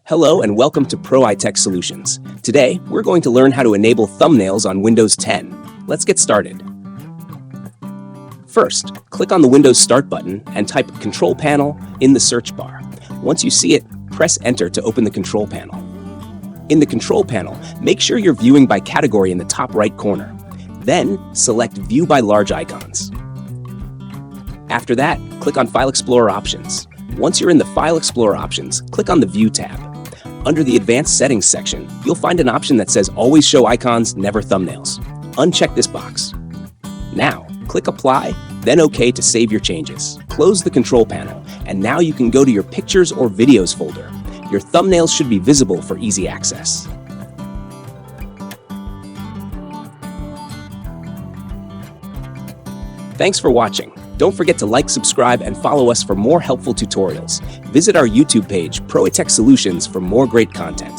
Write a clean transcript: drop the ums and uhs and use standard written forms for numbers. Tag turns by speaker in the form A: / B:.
A: Hello and welcome to Itech Solutions. Today, we're going to learn how to enable thumbnails on Windows 10. Let's get started. First, click on the Windows Start button and type Control Panel in the search bar. Once you see it, press Enter to open the Control Panel. In the Control Panel, make sure you're viewing by category in the top right corner. Then, select View by Large Icons. After that, click on File Explorer Options. Once you're in the File Explorer options, click on the View tab. Under the Advanced Settings section, you'll find an option that says Always Show Icons, Never Thumbnails. Uncheck this box. Now, click Apply, then OK to save your changes. Close the Control Panel, and now you can go to your Pictures or Videos folder. Your thumbnails should be visible for easy access. Thanks for watching. Don't forget to like, subscribe, and follow us for more helpful tutorials. Visit our YouTube page, Itech Solutions, for more great content.